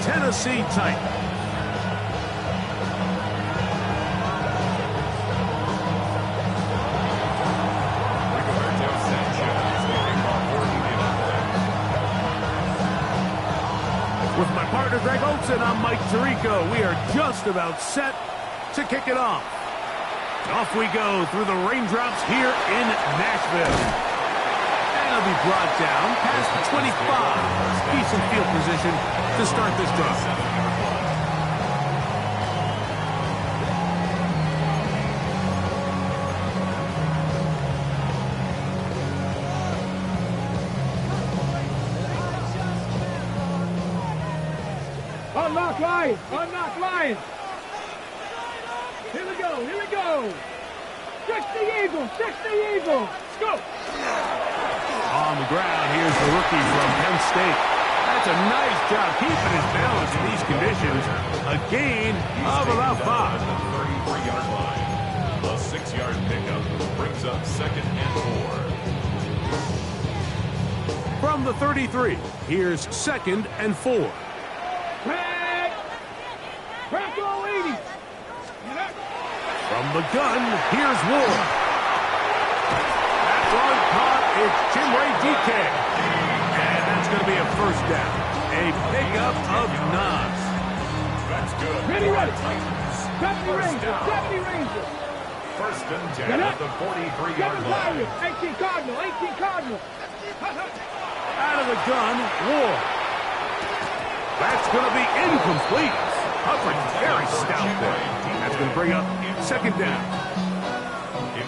Tennessee Titans. With my partner Greg Olson, I'm Mike Tirico. We are just about set to kick it off. Off we go through the raindrops here in Nashville. And it'll be brought down past the 25. Decent field position to start this drive. Unlock Lions! Unlock Lions! Here we go! Here we go! Stretch the eagle! Stretch the eagle! Let's go! On the ground, here's the rookie from Penn State. That's a nice job keeping his balance in these conditions. A gain of about 5. The 33-yard line. A 6-yard pickup brings up 2nd and 4. From the 33, here's 2nd and 4. Crack all 80. From the gun, here's Ward. That's on caught. It's Jimray DK. And that's going to be a first down. A pickup of 9. That's good. Ready. Deputy Ranger. Deputy Ranger. 1st and 10 at the 43-yard line. 18 Cardinal. 18 Cardinal. Out of the gun, Ward. That's going to be incomplete. Coverage very stout there. That's going to bring up 2nd down.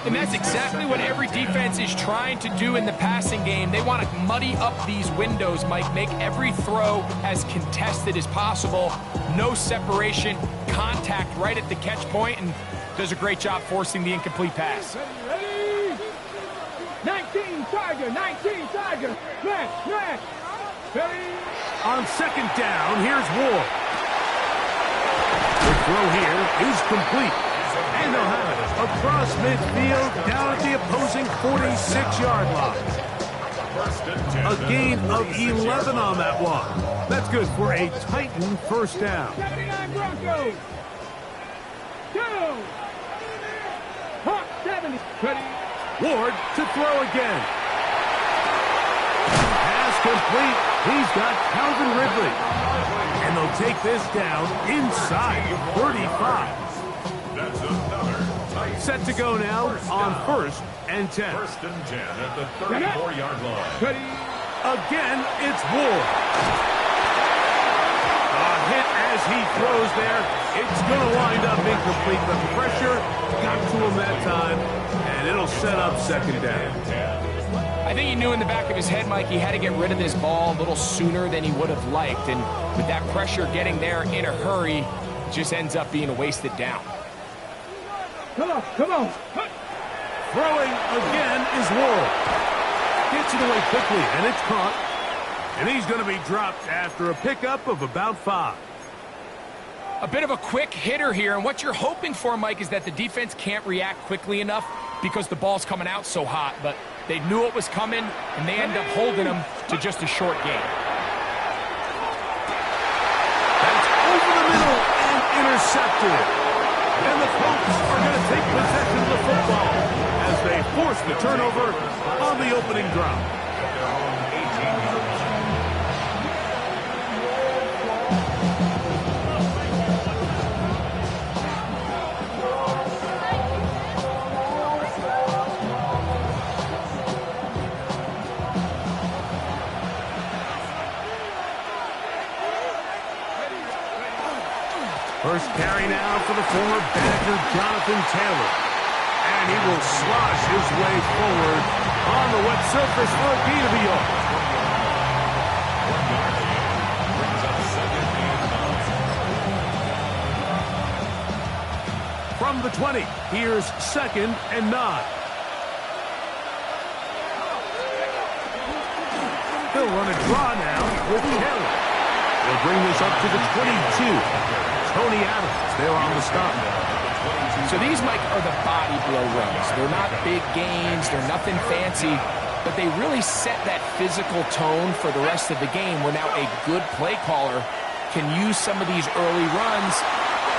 And that's exactly what every defense is trying to do in the passing game. They want to muddy up these windows, Mike, make every throw as contested as possible. No separation, contact right at the catch point, and does a great job forcing the incomplete pass. Ready. 19 Tiger. 19 Tiger. Smash. Ready. On 2nd down, here's Ward. The throw here is complete. And they'll have it across midfield down at the opposing 46-yard line. A gain of 11 on that one. That's good for a Titan first down. 79 Broncos. 2. Hawk 70. Ready. Ward to throw again. Pass complete. He's got Calvin Ridley. And they'll take this down inside the 35. That's another tight. Set to go now on 1st and 10. 1st and 10 at the 34-yard line. Ready. Again, it's Ward. A hit as he throws there. It's going to wind up incomplete. The pressure got to him that time, and it'll set up 2nd down. I think he knew in the back of his head, Mike, he had to get rid of this ball a little sooner than he would have liked. And with that pressure getting there in a hurry, it just ends up being a wasted down. Come on. Throwing again is Ward. Gets it away quickly, and it's caught. And he's going to be dropped after a pickup of about 5. A bit of a quick hitter here, and what you're hoping for, Mike, is that the defense can't react quickly enough because the ball's coming out so hot. But they knew it was coming, and they end up holding them to just a short gain. That's over the middle and intercepted. And the Colts are going to take possession of the football as they force the turnover on the opening drive. First carry now for the former Badger Jonathan Taylor. And he will slosh his way forward on the wet surface for a gain of a yard. From the 20, here's 2nd and 9. They'll run a draw now with Taylor. They'll bring this up to the 22. Tony Adams, they're on the stop. So these, Mike, are the body blow runs. They're not big gains. They're nothing fancy. But they really set that physical tone for the rest of the game where now a good play caller can use some of these early runs.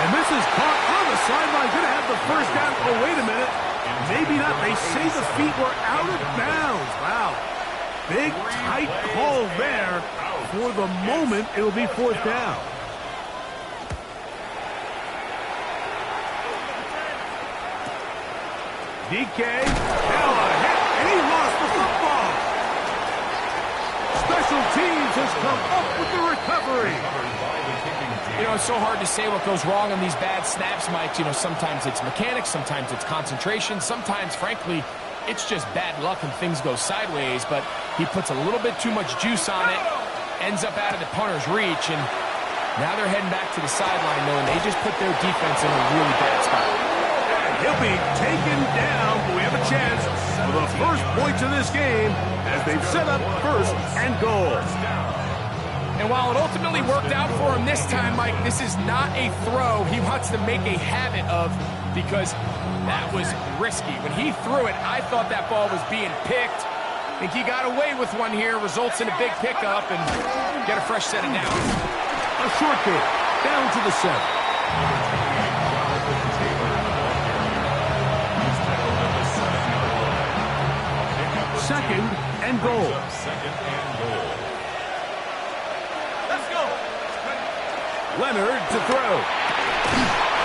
And this is caught on the sideline. Going to have the first down. Oh, wait a minute. Maybe not. They say the feet were out of bounds. Wow. Big, tight call there. For the moment, it'll be fourth down. DK, now a hit, and he lost the football. Special teams has come up with the recovery. You know, it's so hard to say what goes wrong on these bad snaps, Mike. You know, sometimes it's mechanics, sometimes it's concentration, sometimes, frankly, it's just bad luck and things go sideways, but he puts a little bit too much juice on it, ends up out of the punter's reach, and now they're heading back to the sideline, knowing they just put their defense in a really bad spot. He'll be taken down, but we have a chance for the first points of this game as they've set up first and goal. And while it ultimately worked out for him this time, Mike, this is not a throw he wants to make a habit of, because that was risky. When he threw it, I thought that ball was being picked. I think he got away with one here, results in a big pickup, and get a fresh set of downs. A short kick, down to the 7. Second and goal. Let's go. Leonard to throw.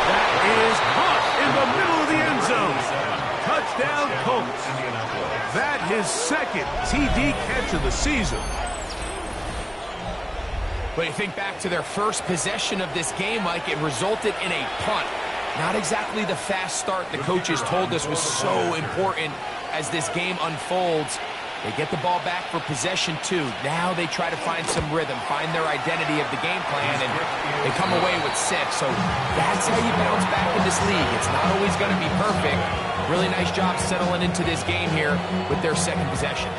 That is caught in the middle of the end zone. Touchdown, Colts. That his second TD catch of the season. But you think back to their first possession of this game, Mike, it resulted in a punt. Not exactly the fast start the coaches told us was so important as this game unfolds. They get the ball back for possession 2. Now they try to find some rhythm, find their identity of the game plan, and they come away with 6. So that's how you bounce back in this league. It's not always going to be perfect. Really nice job settling into this game here with their second possession.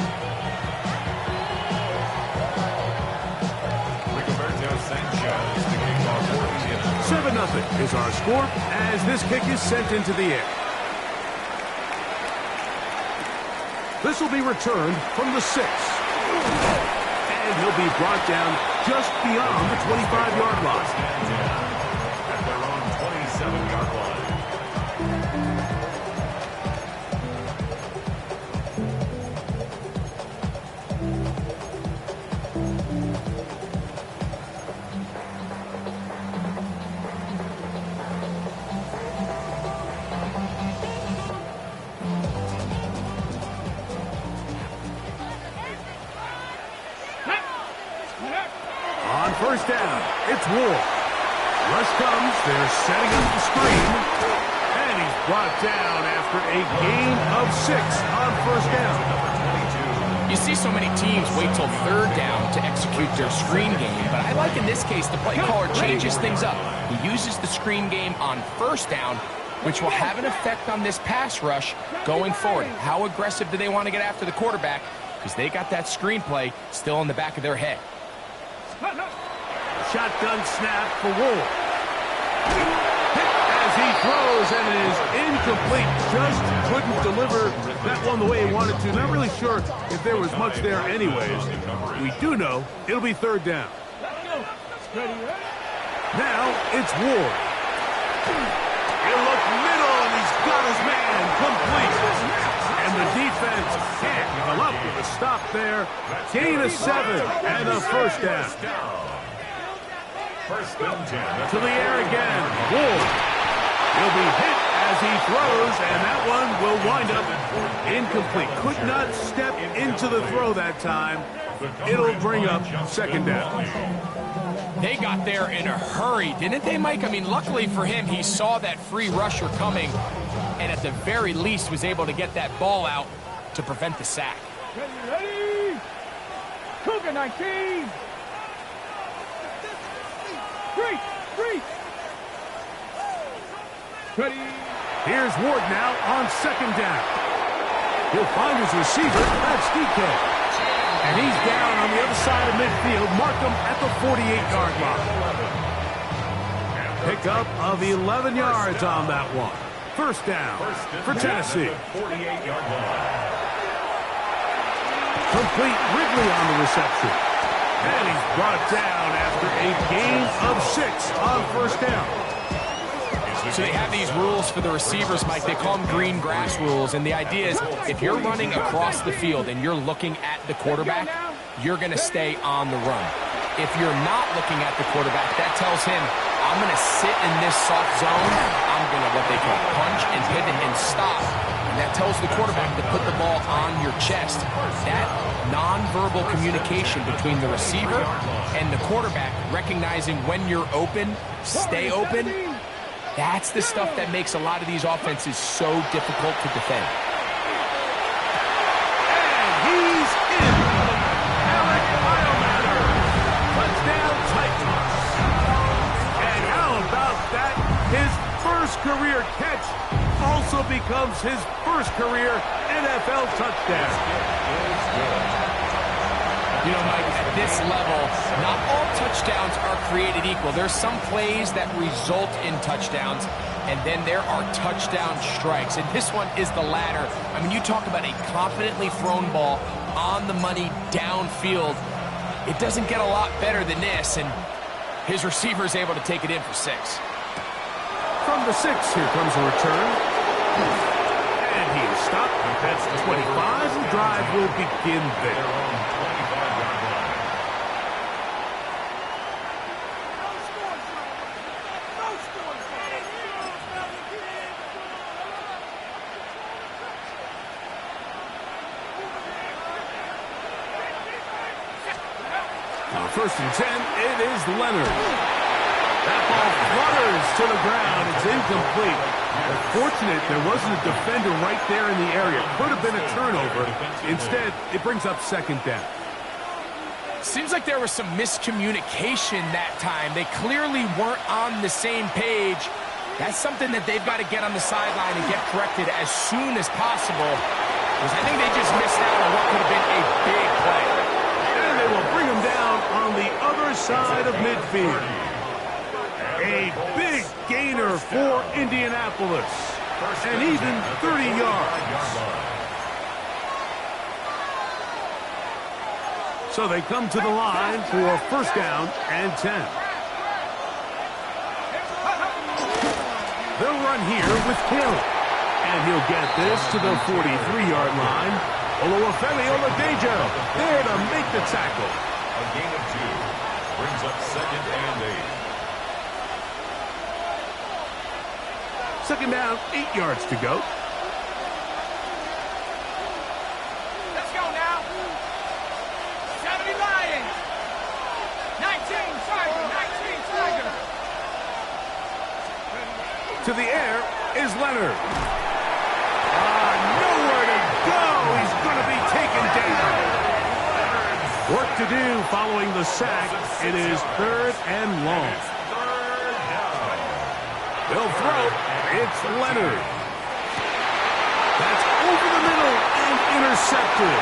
7-0 is our score as this kick is sent into the air. This will be returned from the 6. And he'll be brought down just beyond the 25-yard line. At their own 27-yard line. First down, it's Ward. Rush comes, they're setting up the screen, and he's brought down after a gain of 6 on first down. You see so many teams wait till third down to execute their screen game, but I like in this case the play caller changes things up. He uses the screen game on first down, which will have an effect on this pass rush going forward. How aggressive do they want to get after the quarterback? Because they got that screen play still in the back of their head. Shotgun snap for Wolf. Hit as he throws, and it is incomplete. Just couldn't deliver that one the way he wanted to. Not really sure if there was much there anyways. We do know it'll be third down. Now it's Ward. He'll look middle, and he's got his man complete. And the defense can't come up with a stop there. Gain of 7 and a first down. First and 10. To the air again. Ward. He'll be hit as he throws, and that one will wind up incomplete. Could not step into the throw that time. It'll bring up second down. They got there in a hurry, didn't they, Mike? I mean, luckily for him, he saw that free rusher coming, and at the very least was able to get that ball out to prevent the sack. Ready? Cougar 19. 3. Ready. Here's Ward now on second down. He'll find his receiver. That's DK. And he's down on the other side of midfield. Mark him at the 48-yard line. Pickup of 11 yards on that one. First down for Tennessee. 48-yard line. Complete. Ridley on the reception. And he's brought down after after a gain of 6 on first down. So they have these rules for the receivers, Mike. They call them green grass rules. And the idea is if you're running across the field and you're looking at the quarterback, you're going to stay on the run. If you're not looking at the quarterback, that tells him, I'm going to sit in this soft zone. I'm going to what they call punch and pivot and stop. And that tells the quarterback to put the ball on your chest. That nonverbal communication between the receiver and the quarterback, recognizing when you're open, stay open, that's the stuff that makes a lot of these offenses so difficult to defend. And he's in. Alec Biomatter. Touchdown Titans. And how about that? His first career catch also becomes his first career NFL touchdown. You know, Mike, at this level, not all touchdowns are created equal. There's some plays that result in touchdowns, and then there are touchdown strikes. And this one is the latter. I mean, you talk about a confidently thrown ball on the money downfield. It doesn't get a lot better than this, and his receiver is able to take it in for 6. From the 6, here comes a return. And he is stopped. That's 25. The drive will begin there. First and 10, it is Leonard. That ball flutters to the ground. It's incomplete. Fortunate there wasn't a defender right there in the area. Could have been a turnover. Instead, it brings up second down. Seems like there was some miscommunication that time. They clearly weren't on the same page. That's something that they've got to get on the sideline and get corrected as soon as possible. Because I think they just missed out on what could have been a big play. And they will bring him down on the other side of midfield. A big gainer for Indianapolis. And even 30 yards. So they come to the line for first down and 10. They'll run here with Hill. And he'll get this to the 43-yard line. Oluwafemi Oladejo there to make the tackle. A gain of 2 brings up second and 8. Second down, 8 yards to go. Let's go now. 70 Lions. 19 Tiger. 19 Tiger. To the air is Leonard. Nowhere to go. He's going to be taken down. Work to do following the sack. It is third and long. They'll throw. It's Leonard. That's over the middle and intercepted.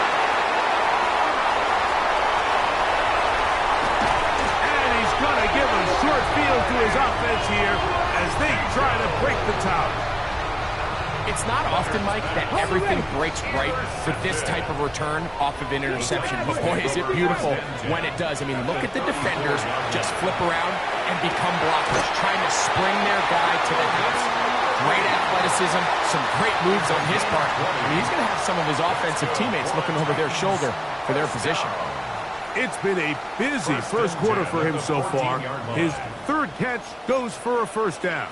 And he's going to give a short field to his offense here as they try to break the tower. It's not often, Mike, that everything breaks right for this type of return off of an interception. But boy, is it beautiful when it does. I mean, look at the defenders just flip around and become blockers, trying to spring their guy to the house. Great athleticism, some great moves on his part. I mean, he's going to have some of his offensive teammates looking over their shoulder for their position. It's been a busy first quarter for him so far. His third catch goes for a first down.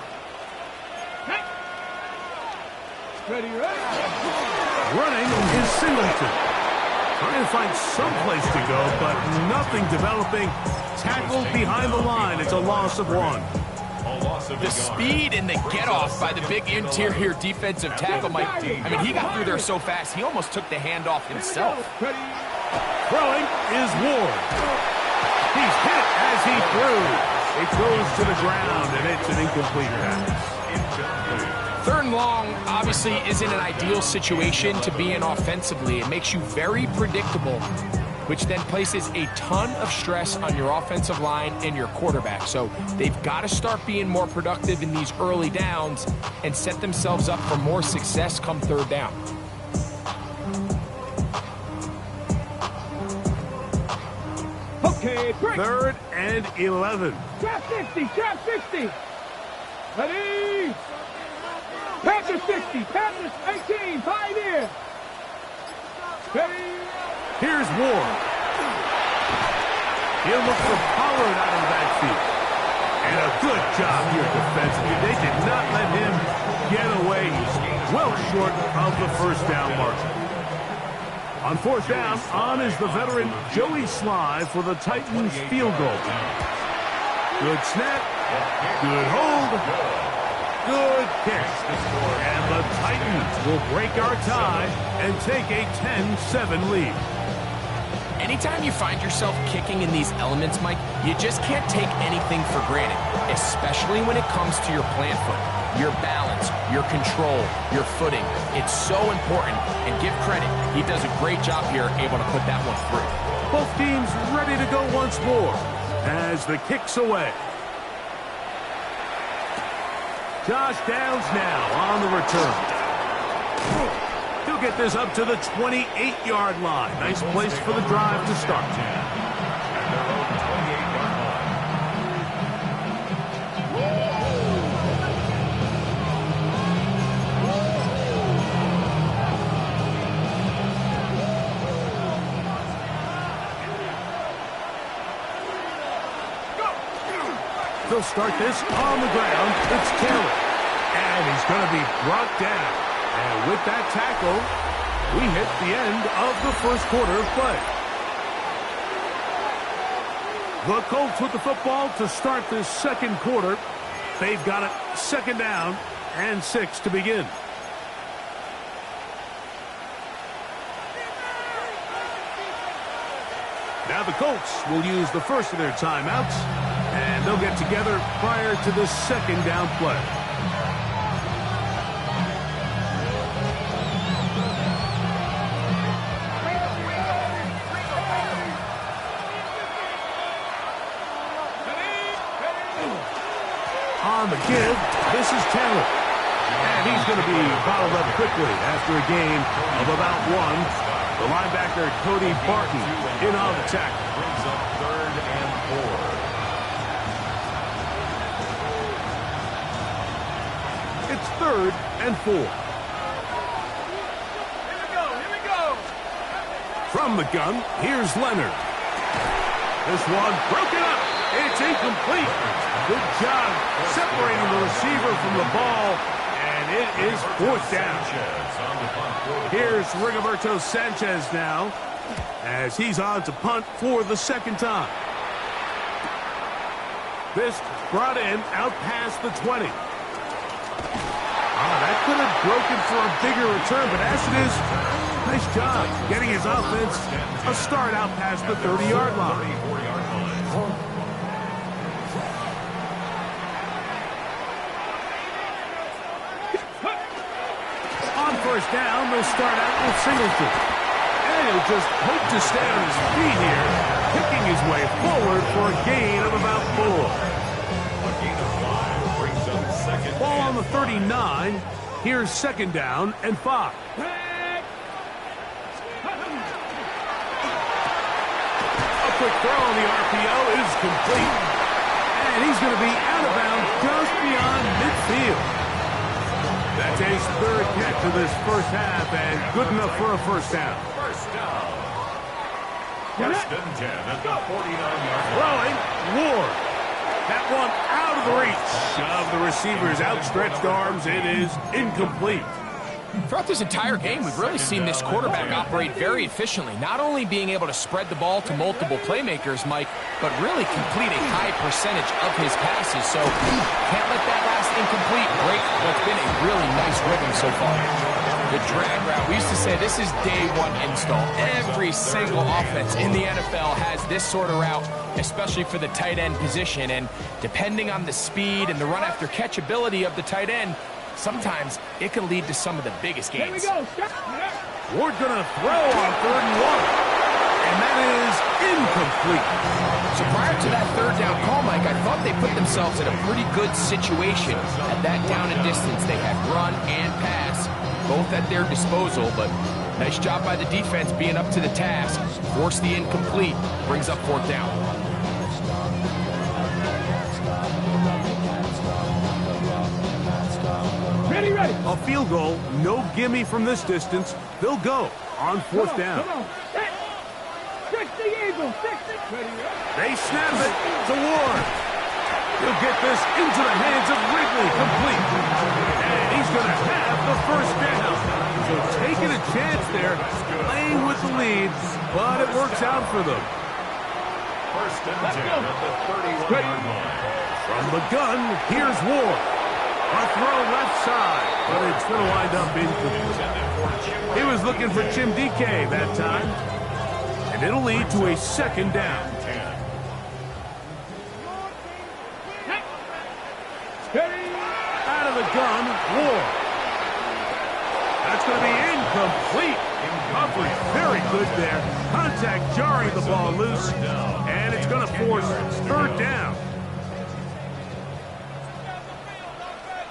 Ready, right? Running is Singleton. Trying to find some place to go, but nothing developing. Tackled behind the line. It's a loss of 1. The speed and the get-off by the big interior defensive tackle, Mike. I mean, he got through there so fast, he almost took the handoff himself. Throwing is Ward. He's hit as he threw. It goes to the ground, and it's an incomplete pass. Third and long obviously isn't an ideal situation to be in offensively. It makes you very predictable, which then places a ton of stress on your offensive line and your quarterback. So they've got to start being more productive in these early downs and set themselves up for more success come third down. Okay, quick. 3rd and 11. Trap 60, trap 60. Ready? Panther 60, Panther 18, pioneer. Ready? Here's Ward. He'll look for Pollard out of the backfield. And a good job here defensively. They did not let him get away. He's well short of the first down marker. On 4th down, on is the veteran Joey Sly for the Titans field goal. Good snap. Good hold. Good kick. And the Titans will break our tie and take a 10-7 lead. Anytime you find yourself kicking in these elements, Mike, you just can't take anything for granted, especially when it comes to your plant foot, your balance, your control, your footing. It's so important, and give credit. He does a great job here, able to put that one through. Both teams ready to go once more as the kick's away. Josh Downs now on the return. He'll get this up to the 28-yard line. Nice place for the drive to start. They'll start this on the ground. It's Taylor. And he's going to be brought down. And with that tackle, we hit the end of the first quarter of play. The Colts with the football to start this second quarter. They've got it 2nd down and 6 to begin. Now the Colts will use the first of their timeouts, and they'll get together prior to the 2nd down play. On the give, this is Taylor. And he's going to be bottled up quickly after a gain of about 1. The linebacker, Cody Barton, in on the tackle. Brings up 3rd and 4. It's 3rd and 4. Here we go. From the gun, here's Leonard. This one broken up. It's incomplete. Good job separating the receiver from the ball, and it is 4th down. Here's Rigoberto Sanchez now as he's on to punt for the 2nd time. This brought in out past the 20. That could have broken for a bigger return, but as it is, nice job getting his offense a start out past the 30-yard line. On 1st down, they'll start out with Singleton. And he'll just hope to stay on his feet here, kicking his way forward for a gain of about 4. A gain of 5 brings up 2nd. Ball on the 39. Here's 2nd down and 5. A quick throw on the RPO is complete. And he's going to be out of bounds just beyond midfield. That's his 3rd catch of this first half, and good enough for a 1st down. 1st down. 1st and 10 at the 49-yard line. Throwing, Ward. That one out of the reach of the receiver's outstretched arms. It is incomplete. Throughout this entire game, we've really seen this quarterback operate very efficiently, not only being able to spread the ball to multiple playmakers, Mike, but really complete a high percentage of his passes. So can't let that last incomplete break what's been a really nice rhythm so far. The drag route, we used to say this is day 1 install. Every single offense in the NFL has this sort of route, especially for the tight end position. And depending on the speed and the run after catch ability of the tight end, sometimes it can lead to some of the biggest gains. Here we go. Ward gonna throw on 3rd and 1. And that is incomplete. So prior to that 3rd down call, Mike, I thought they put themselves in a pretty good situation. At that down and distance, they had run and pass, both at their disposal, but nice job by the defense being up to the task. Force the incomplete, brings up 4th down. A field goal, no gimme from this distance. They'll go on fourth down. Come on. Set. 60 Eagles. 60. They snap it to Ward. He'll get this into the hands of Wrigley, complete. And he's going to have the first down. So taking a chance there, playing with the lead, but it works out for them. First and 10 at the 31-yard line. From the gun, here's Ward. A throw left side, but it's going to wind up incomplete. He was looking for Jim DK that time. And it'll lead to a second down. Out of the gun, Ward. That's going to be incomplete. Coverage very good there. Contact jarring the ball loose. And it's going to force third down.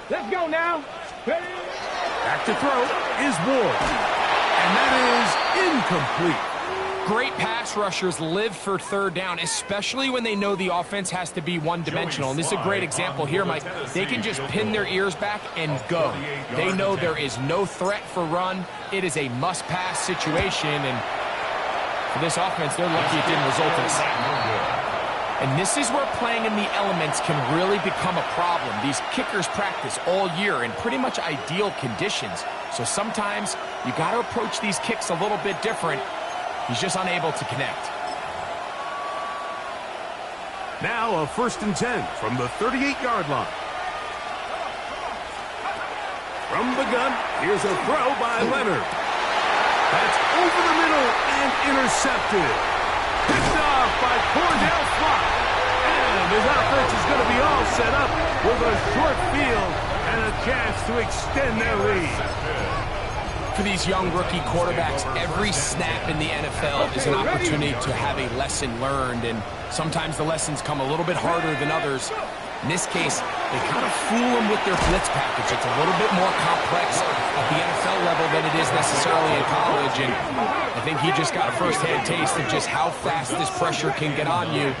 Let's go now. Back to throw is Ward. And that is incomplete. Great pass rushers live for third down, especially when they know the offense has to be one-dimensional. And this is a great example here, Mike. They can just pin their ears back and go. They know there is no threat for run. It is a must-pass situation. And for this offense, they're lucky it didn't result in a sack. And this is where playing in the elements can really become a problem. These kickers practice all year in pretty much ideal conditions. So sometimes you got to approach these kicks a little bit different. He's just unable to connect. Now a 1st and 10 from the 38-yard line. From the gun, here's a throw by Leonard. That's over the middle and intercepted. Picked off by Cordell Flock. And his offense is going to be all set up with a short field and a chance to extend their lead. For these young rookie quarterbacks, every snap in the NFL is an opportunity to have a lesson learned, and sometimes the lessons come a little bit harder than others. In this case, they kind of fool them with their blitz package. It's a little bit more complex at the NFL level than it is necessarily in college, and I think he just got a first-hand taste of just how fast this pressure can get on you.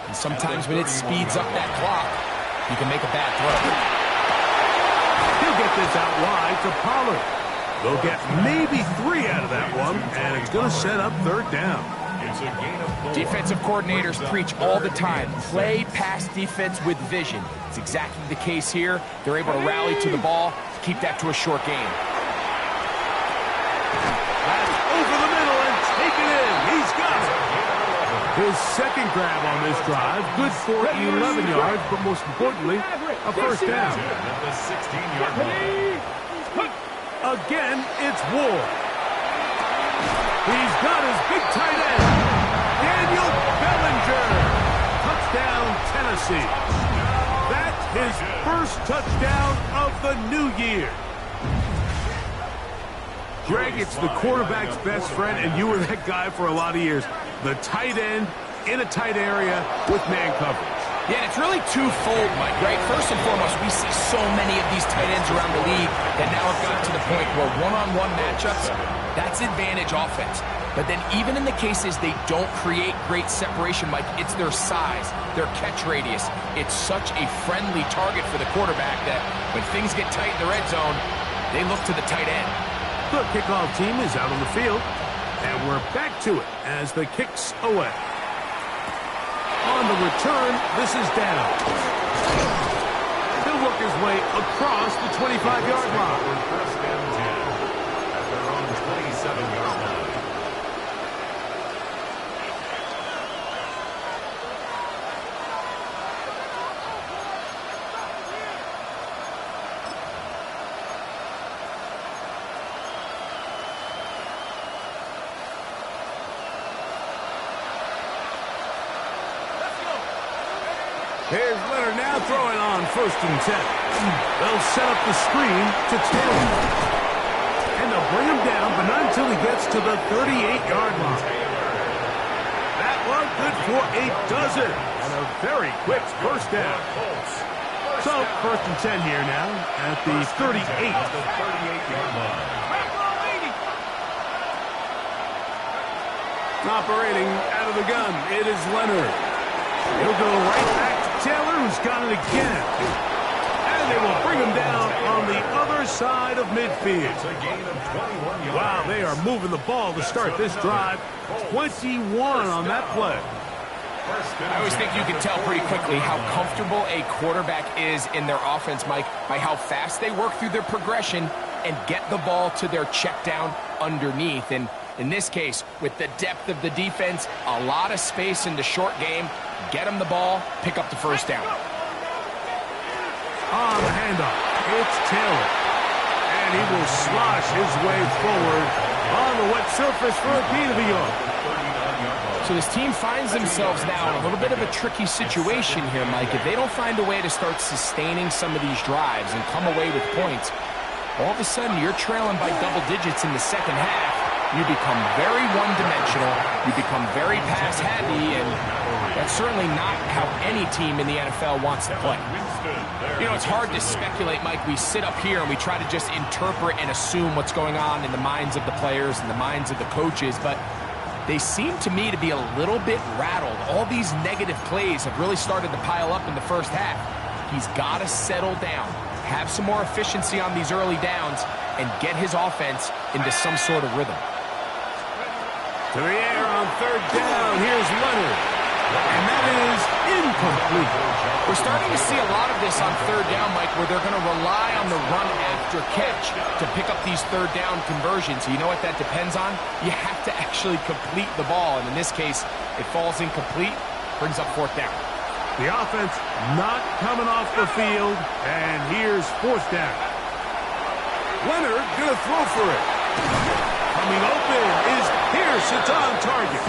And sometimes when it speeds up that clock, you can make a bad throw. He'll get this out wide to Pollard. They'll get maybe 3 out of that one, and it's going to set up third down. Defensive coordinators preach all the time, play pass defense with vision. It's exactly the case here. They're able to rally to the ball, keep that to a short game. That's over the middle and taken in. He's got it. His second grab on this drive, good for 11 yards, but most importantly, a first down. Again, it's Ward. He's got his big tight end, Daniel Bellinger. Touchdown, Tennessee. That's his first touchdown of the new year. Greg, it's the quarterback's best friend, and you were that guy for a lot of years. The tight end in a tight area with man coverage. Yeah, and it's really twofold, Mike, right? First and foremost, we see so many of these tight ends around the league that now have gotten to the point where one-on-one matchups, that's advantage offense. But then even in the cases they don't create great separation, Mike, it's their size, their catch radius. It's such a friendly target for the quarterback that when things get tight in the red zone, they look to the tight end. The kickoff team is out on the field, and we're back to it as the kick's away. On the return, this is down. He'll work his way across the 25-yard line. First and 10 at their own 27-yard line. Here's Leonard now throwing on 1st and 10. They'll set up the screen to Taylor. And they'll bring him down, but not until he gets to the 38-yard line. That one good for a dozen. And a very quick first down. So, 1st and 10 here now at the 38. The 38-yard line. Operating out of the gun, it is Leonard. He'll go right back to Taylor, who's got it again. And they will bring him down on the other side of midfield. It's a gain of 21 yards. Wow, they are moving the ball to start this drive. 21 on that play. I always think you can tell pretty quickly how comfortable a quarterback is in their offense, Mike, by how fast they work through their progression and get the ball to their check down underneath. And in this case, with the depth of the defense, a lot of space in the short game, get them the ball, pick up the first down. On the handoff, it's Taylor. And he will slosh his way forward on the wet surface for a gain of a yard. So this team finds themselves now in a little bit of a tricky situation here, Mike. If they don't find a way to start sustaining some of these drives and come away with points, all of a sudden you're trailing by double digits in the second half. You become very one-dimensional. You become very pass-heavy, and that's certainly not how any team in the NFL wants to play. You know, it's hard to speculate, Mike. We sit up here and we try to just interpret and assume what's going on in the minds of the players and the minds of the coaches, but they seem to me to be a little bit rattled. All these negative plays have really started to pile up in the first half. He's got to settle down, have some more efficiency on these early downs, and get his offense into some sort of rhythm. To the air on third down. Here's Leonard. And that is incomplete. We're starting to see a lot of this on third down, Mike, where they're going to rely on the run after catch to pick up these third down conversions. You know what that depends on? You have to actually complete the ball. And in this case, it falls incomplete, brings up fourth down. The offense not coming off the field. And here's fourth down. Leonard going to throw for it. Coming open is Pierce. It's on target.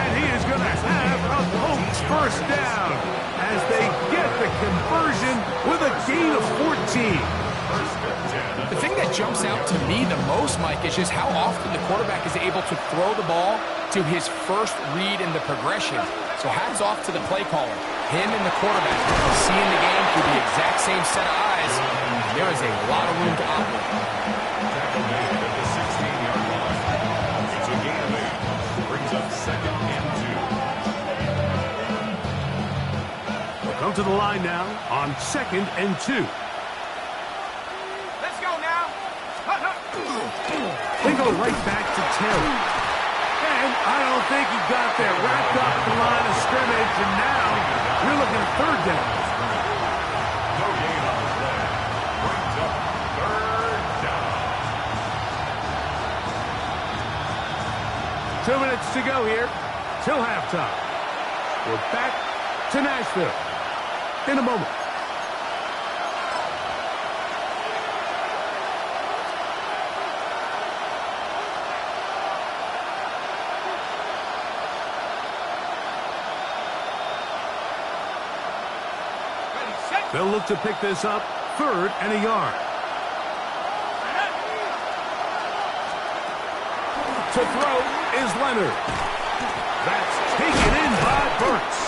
And he is going to have a Colts first down as they get the conversion with a gain of 14. The thing that jumps out to me the most, Mike, is just how often the quarterback is able to throw the ball to his first read in the progression. So hats off to the play caller. Him and the quarterback seeing the game through the exact same set of eyes. There is a lot of room to operate. Come to the line now on 2nd and 2. Let's go now. They go right back to Taylor. And I don't think he got there. Wrapped up the line of scrimmage, and now you're looking at third down. No gain on the play. Brings up third down. 2 minutes to go here till halftime. We're back to Nashville in a moment. They'll look to pick this up, 3rd and a yard. To throw is Leonard. That's taken in by Burks.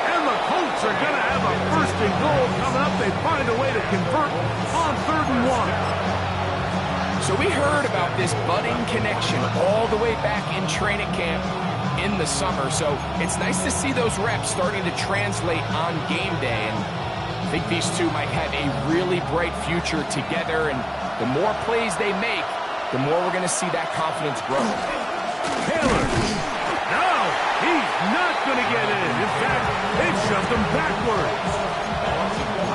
And the Colts are going to have a 1st and goal coming up. They find a way to convert on 3rd and 1. So we heard about this budding connection all the way back in training camp in the summer. So it's nice to see those reps starting to translate on game day. And I think these two might have a really bright future together. And the more plays they make, the more we're going to see that confidence grow. Taylor. No, he's not going to get in. In fact, they shoved him backwards.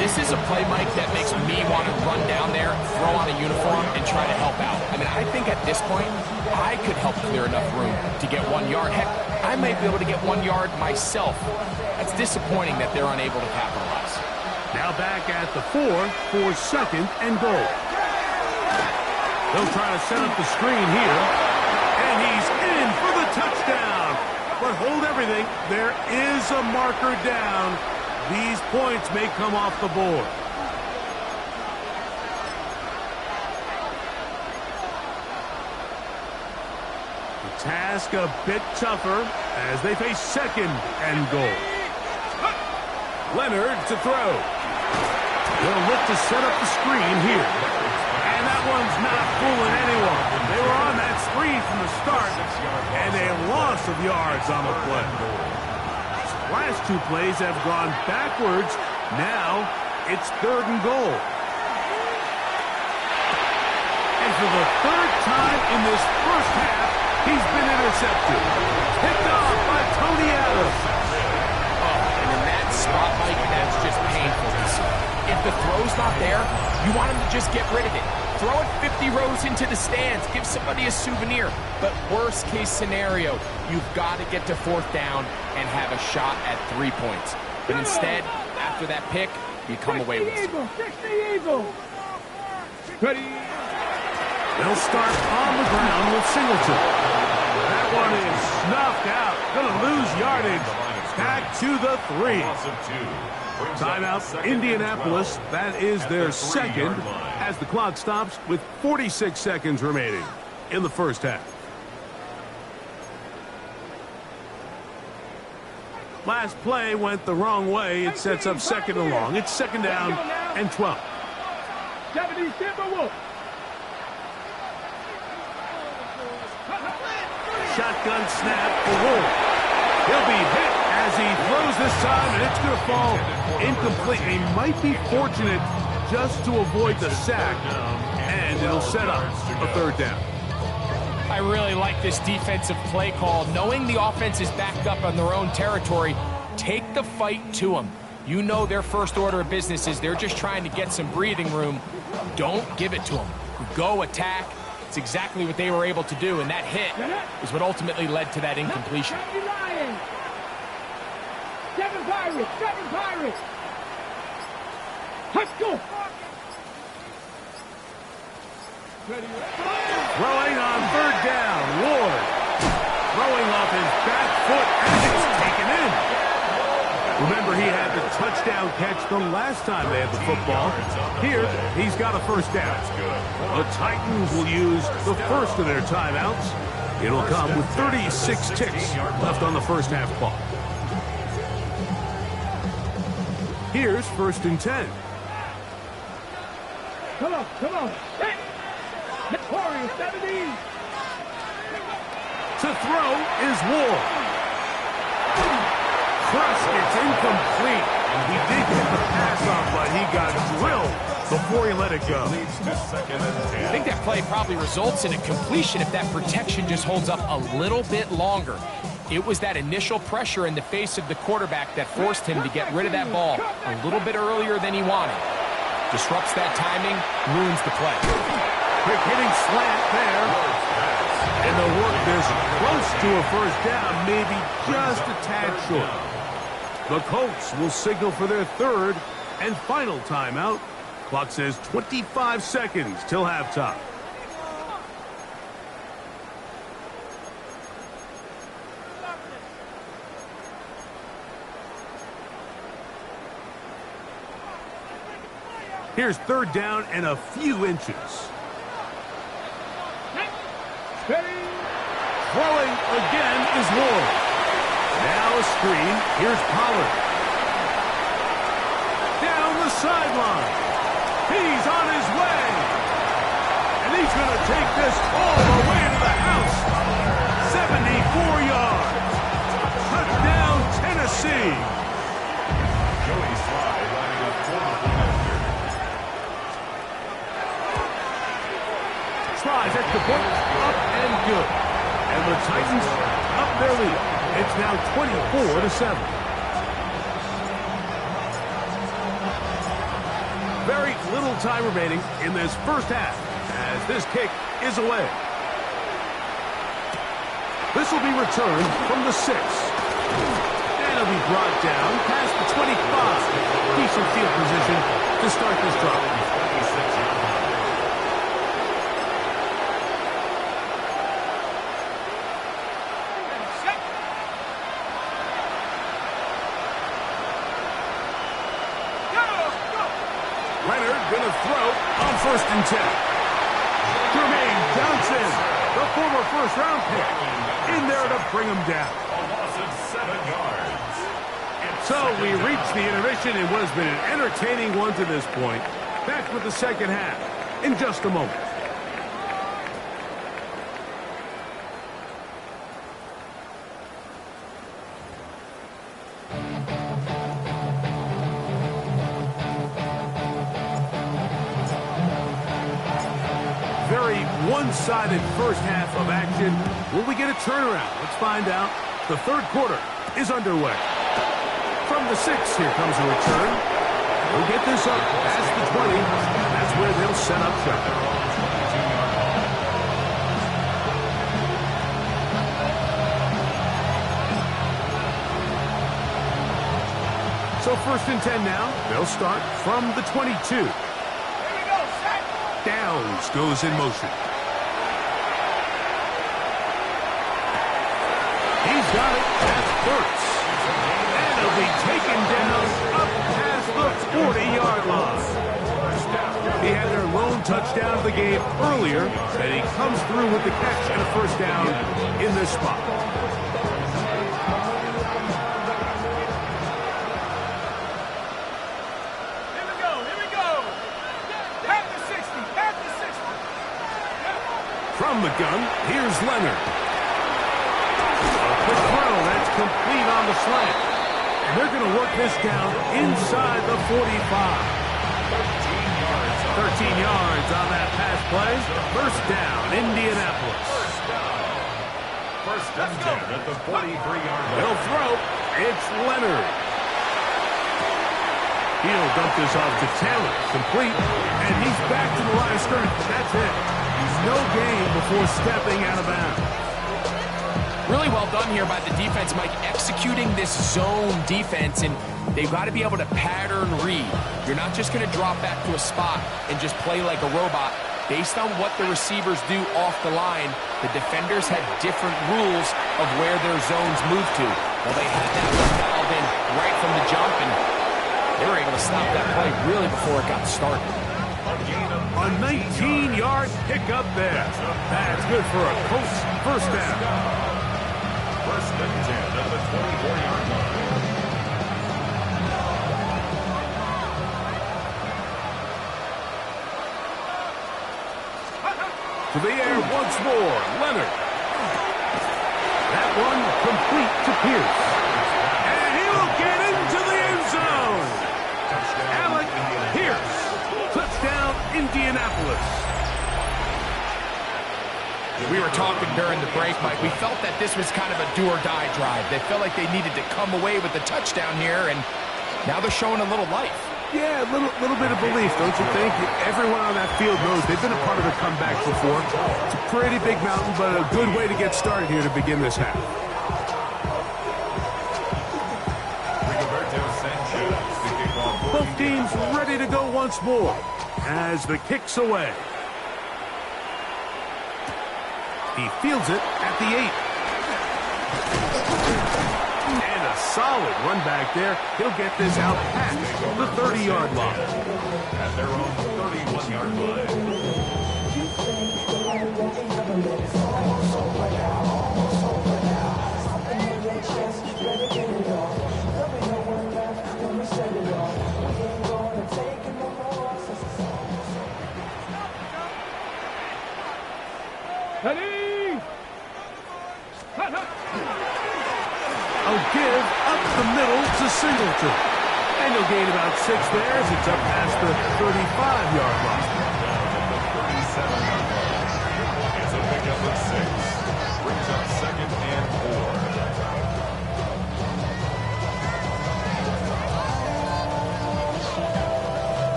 This is a play, Mike, that makes me want to run down there, throw on a uniform, and try to help out. I mean, I think at this point, I could help clear enough room to get 1 yard. Heck, I might be able to get 1 yard myself. That's disappointing that they're unable to capitalize. Now back at the 4 for 2nd and goal. They'll try to set up the screen here. And he's in for the touchdown. But hold everything. There is a marker down. These points may come off the board. The task a bit tougher as they face 2nd and goal. Leonard to throw. They'll look to set up the screen here. And that one's not fooling anyone. They were on that screen from the start, and a loss of yards on the play. Last 2 plays have gone backwards. Now it's 3rd and goal. And for the third time in this first half, he's been intercepted. Picked off by Tony Adams. Oh, and in that spot, Mike, that's just painful to see. If the throw's not there, you want him to just get rid of it. Throw it 50 rows into the stands. Give somebody a souvenir. But worst case scenario, you've got to get to fourth down and have a shot at 3 points. But instead, after that pick, you come away with it. Ready? They'll start on the ground with Singleton. That one is snuffed out. Going to lose yardage. Back to the 3. Timeout, Indianapolis. That is their second as the clock stops with 46 seconds remaining in the first half. Last play went the wrong way. It sets up second and long. It's second down and 12. 70 Timberwolves. Shotgun snap for Wolf. He'll be hit as he throws this time, and it's going to fall incomplete. He might be fortunate just to avoid the sack, and it'll set up a third down. I really like this defensive play call. Knowing the offense is backed up on their own territory, take the fight to them. You know their first order of business is they're just trying to get some breathing room. Don't give it to them. Go attack. It's exactly what they were able to do, and that hit is what ultimately led to that incompletion. Seven Pirates. Let's go. Throwing on third down, Ward. Throwing off his back foot, and it's taken in. Remember, he had the touchdown catch the last time they had the football. Here, he's got a first down. The Titans will use the first of their timeouts. It'll come with 36 ticks left on the first half clock. Here's first and 10. Come on. Warriors, 70. To throw is Ward. It's incomplete. He did get the pass off, but he got drilled before he let it go. I think that play probably results in a completion if that protection just holds up a little bit longer. It was that initial pressure in the face of the quarterback that forced him to get rid of that ball a little bit earlier than he wanted. Disrupts that timing, ruins the play. Quick hitting slant there. And the work this close to a first down, maybe just a tad short. The Colts will signal for their third and final timeout. Clock says 25 seconds till halftime. Here's third down and a few inches. Throwing again is Ward. Now a screen. Here's Pollard. Down the sideline. He's on his way. And he's going to take this all the way to the house. 74 yards. Touchdown, Tennessee. Joey Sly lining up for the point after. Slides at the point. Up and good. And the Titans up their lead. It's now 24-7. Very little time remaining in this first half as this kick is away. This will be returned from the 6. And it'll be brought down past the 25. Decent field position to start this drive. First and 10. Jermaine Johnson, the former first-round pick, in there to bring him down. A loss of 7 yards. So we reach the intermission in what has been an entertaining one to this point. Back with the second half in just a moment. Very one-sided first half of action. Will we get a turnaround? Let's find out. The third quarter is underway. From the 6, here comes a return. They'll get this up past the 20, and that's where they'll set up shop. So first and 10 now. They'll start from the 22. Here we go, set. Downs goes in motion. He's got it. That's Burks. And he'll be taken down up past the 40-yard line. He had their lone touchdown of the game earlier, and he comes through with the catch and a first down in this spot. From the gun, here's Leonard. A quick throw, that's complete on the slant. And they're going to work this down inside the 45. 13 yards on that pass play. First down, Indianapolis. First and 10 at the 43-yard line. He'll throw. It's Leonard. He'll dump this off to Taylor. Complete. And he's back to the line of scrimmage. That's it. No gain before stepping out of bounds. Really well done here by the defense, Mike, executing this zone defense, and they've got to be able to pattern read. You're not just going to drop back to a spot and just play like a robot. Based on what the receivers do off the line, the defenders had different rules of where their zones move to. Well, they had that one dialed in right from the jump, and they were able to stop that play really before it got started. A 19-yard pickup there. That's good for a Colts first down. First and 10 at the 24-yard line. To the air once more, Leonard. That one complete to Pierce. And he'll get into the end zone. Alec Pierce. Touchdown, Indianapolis. We were talking during the break, Mike. We felt that this was kind of a do-or-die drive. They felt like they needed to come away with the touchdown here, and now they're showing a little life. Yeah, a little bit of belief, don't you think? Everyone on that field knows they've been a part of a comeback before. It's a pretty big mountain, but a good way to get started here to begin this half. Both teams ready to go once more as the kick's away. He fields it at the 8. And a solid run back there. He'll get this out past the 30-yard line. At their own 31-yard line. Ready? A give up the middle to Singleton. And he'll gain about 6 there as it's up past the 35-yard line. It's a pickup of 6. Brings up second and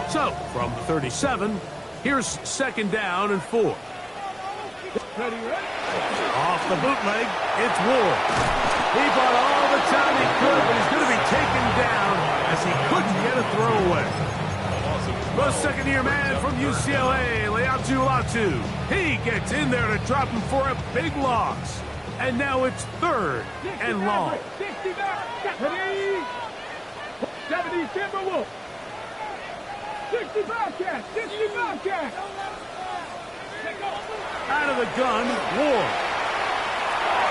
4. So, from the 37, here's second down and 4. Ready, ready? Off the bootleg, it's Ward. He bought all the time he could, but he's going to be taken down as he couldn't get a throw away. The second-year man from UCLA, Leatu Latu. He gets in there to drop him for a big loss. And now it's third and long. 60 back. Ready? 70 Timberwolves. 60 Bobcat. 60 Bobcat. Out of the gun, Ward.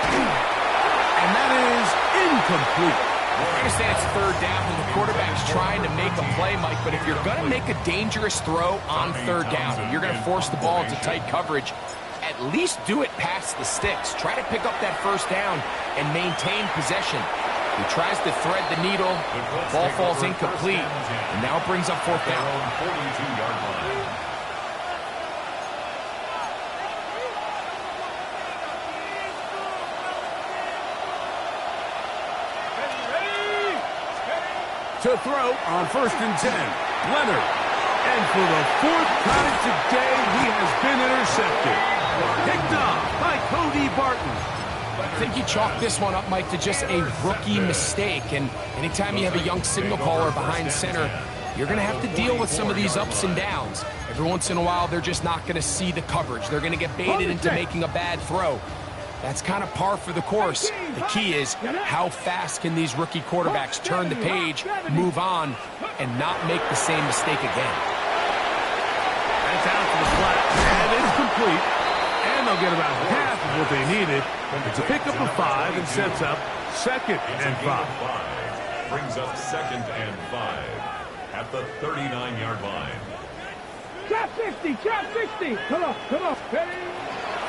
And that is incomplete. I understand it's third down and the quarterback's trying to make a play, Mike, but if you're going to make a dangerous throw on third down, and you're going to force the ball into tight coverage, at least do it past the sticks. Try to pick up that first down and maintain possession. He tries to thread the needle, ball falls incomplete, and now brings up fourth down. 42-yard line. To throw on 1st and 10. Leonard. And for the 4th time today, he has been intercepted. Picked off by Cody Barton. I think you chalk this one up, Mike, to just a rookie mistake. And anytime you have a young signal caller behind center, you're going to have to deal with some of these ups and downs. Every once in a while, they're just not going to see the coverage. They're going to get baited into making a bad throw. That's kind of par for the course. The key is how fast can these rookie quarterbacks turn the page, move on, and not make the same mistake again. That's out to the flat, and it's complete. And they'll get about half of what they needed. It's a pickup of 5 and sets up 2nd and 5. Brings up 2nd and 5 at the 39-yard line. Trap 60, trap 60. Come on, ready?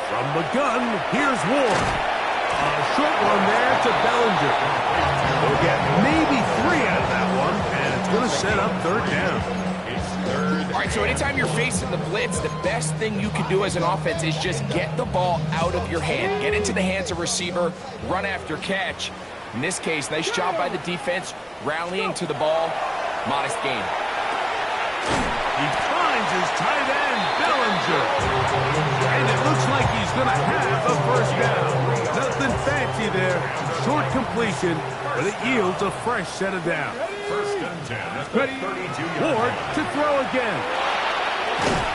From the gun, here's Ward. A short one there to Bellinger. They'll get maybe 3 out of that one, and it's going to set up 3rd down. All right, so anytime you're facing the blitz, the best thing you can do as an offense is just get the ball out of your hand. Get into the hands of receiver, run after catch. In this case, nice job by the defense, rallying to the ball. Modest gain. He finds his tight end, Bellinger. And it looks like he's going to have a 1st down. Nothing fancy there. Short completion, but it yields a fresh set of downs. 1st and 10 at the 32-yard line. Ward to throw again.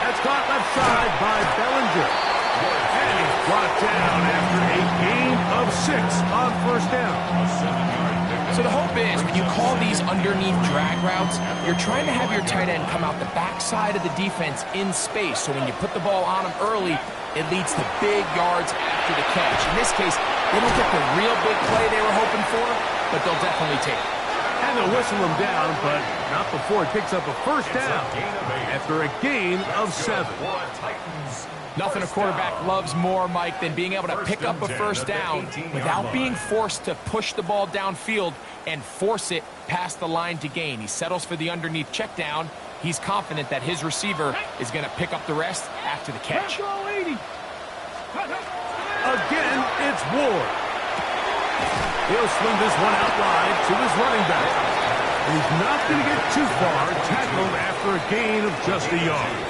That's caught left side by Bellinger. And he's brought down after a gain of 6 on 1st down. So the hope is when you call these underneath drag routes, you're trying to have your tight end come out the backside of the defense in space. So when you put the ball on him early, it leads to big yards after the catch. In this case, they don't get the real big play they were hoping for, but they'll definitely take it. And they'll whistle him down, but not before he picks up a 1st down after a gain of 7. Nothing a quarterback loves more, Mike, than being able to pick up a 1st down without being forced to push the ball downfield and force it past the line to gain. He settles for the underneath check down. He's confident that his receiver is going to pick up the rest after the catch. Again, it's Ward. He'll swing this one out wide to his running back. And he's not going to get too far, tackled after a gain of just a yard.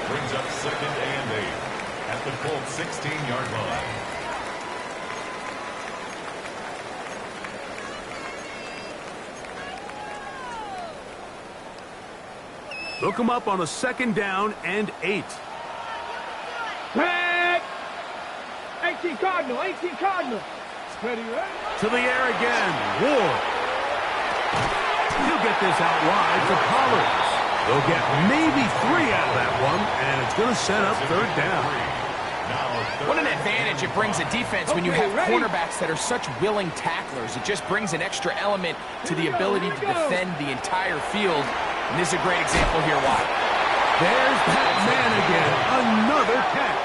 Brings up 2nd and 8 at the full 16-yard line. Look him up on a 2nd down and 8. Back! 18 Cardinal, 18 Cardinal. Ready, ready? To the air again, Ward. He'll get this out wide to Pollard. They'll get maybe 3 out of that one, and it's going to set up 3rd down. What an advantage it brings a defense when you have cornerbacks that are such willing tacklers. It just brings an extra element to the ability to defend the entire field. And this is a great example here. Why? There's that man again. Another catch.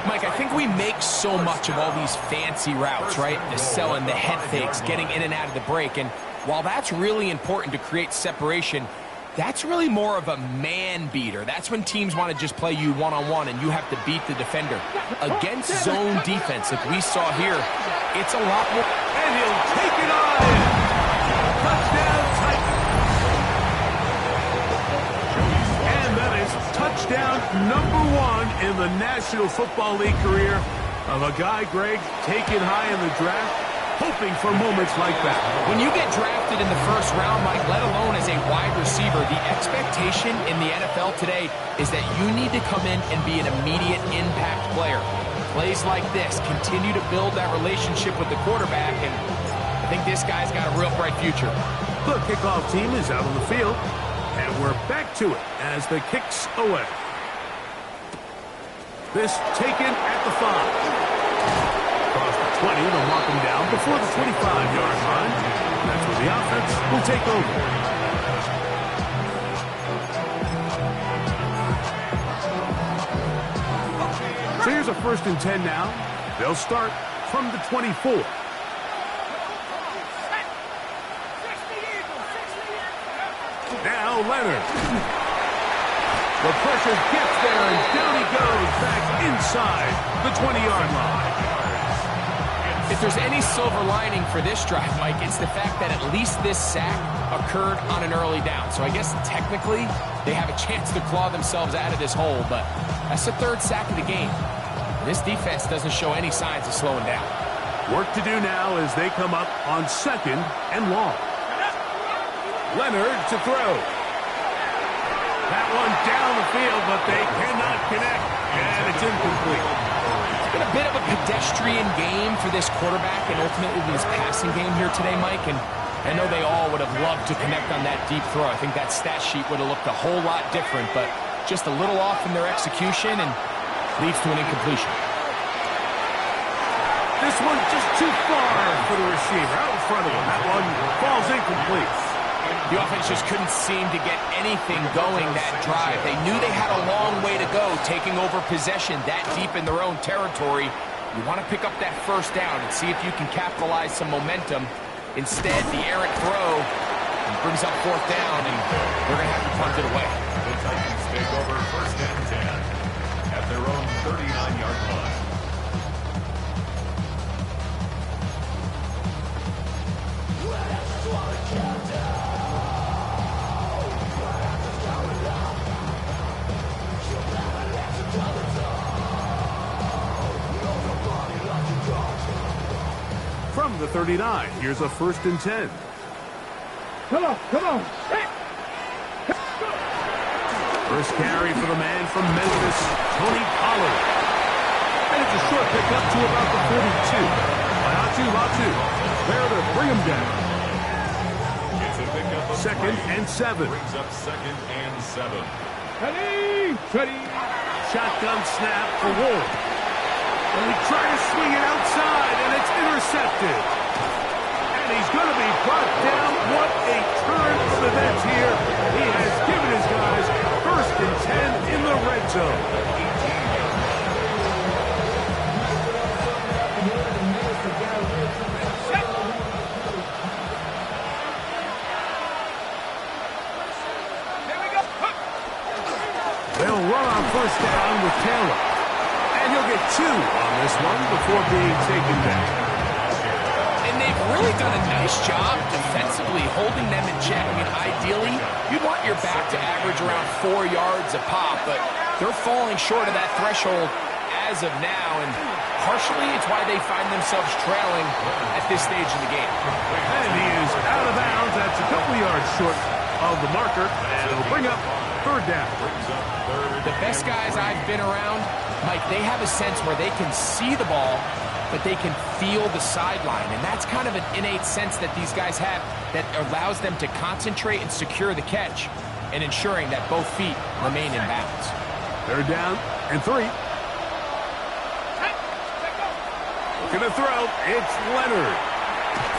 Mike, I think we make so much of all these fancy routes, right? The selling, the head fakes, getting in and out of the break. And while that's really important to create separation, that's really more of a man beater. That's when teams want to just play you one-on-one and you have to beat the defender. Against zone defense, like we saw here, it's a lot more. And he'll take it on in. Touchdown, Titans. And that is touchdown number 1 in the National Football League career of a guy, Greg, taken high in the draft, hoping for moments like that. When you get drafted in the 1st round, Mike, let alone as a wide receiver, the expectation in the NFL today is that you need to come in and be an immediate impact player. Plays like this continue to build that relationship with the quarterback, and I think this guy's got a real bright future. The kickoff team is out on the field, and we're back to it as the kick's away. This taken at the 5. Across the 20, they'll walk him down before the 25-yard line. That's where the offense will take over. So here's a 1st and 10 now. They'll start from the 24. Now Leonard. The pressure gets there, and down he goes back inside the 20-yard line. If there's any silver lining for this drive, Mike, it's the fact that at least this sack occurred on an early down. So I guess technically they have a chance to claw themselves out of this hole, but that's the third sack of the game. This defense doesn't show any signs of slowing down. Work to do now as they come up on 2nd and long. Leonard to throw. That one down the field, but they cannot connect, and it's incomplete. It's been a bit of a pedestrian game for this quarterback and ultimately this passing game here today, Mike, and I know they all would have loved to connect on that deep throw. I think that stat sheet would have looked a whole lot different, but just a little off in their execution and leads to an incompletion. This one just too far for the receiver, out in front of him. That one falls incomplete. The offense just couldn't seem to get anything going that drive. They knew they had a long way to go, taking over possession that deep in their own territory. You want to pick up that first down and see if you can capitalize some momentum. Instead, the errant throw brings up 4th down, and they're going to have to punt it away. The Titans take over 1st and 10 at their own 39-yard line. From the 39, here's a 1st and 10. Come on, come on. Hey. First carry for the man from Memphis, Tony Pollard. And it's a short pickup to about the 42. Latu, there to bring him down. It's a pickup of 2nd and 7. Brings up 2nd and 7. Teddy. Shotgun snap for Wolf. And we try to swing it outside, and it's intercepted. And he's going to be brought down. What a turn of events here. He has given his guys 1st and 10 in the red zone. They'll run on 1st down with Taylor. And he'll get 2 on this one before being taken back. And they've really done a nice job defensively holding them in check. I mean, ideally, you'd want your back to average around 4 yards a pop, but they're falling short of that threshold as of now, and partially it's why they find themselves trailing at this stage of the game. And he is out of bounds. That's a couple yards short of the marker, and it'll bring up 3rd down. The best guys I've been around, Mike, they have a sense where they can see the ball, but they can feel the sideline. And that's kind of an innate sense that these guys have that allows them to concentrate and secure the catch and ensuring that both feet remain in bounds. 3rd down and 3. Gonna throw. It's Leonard.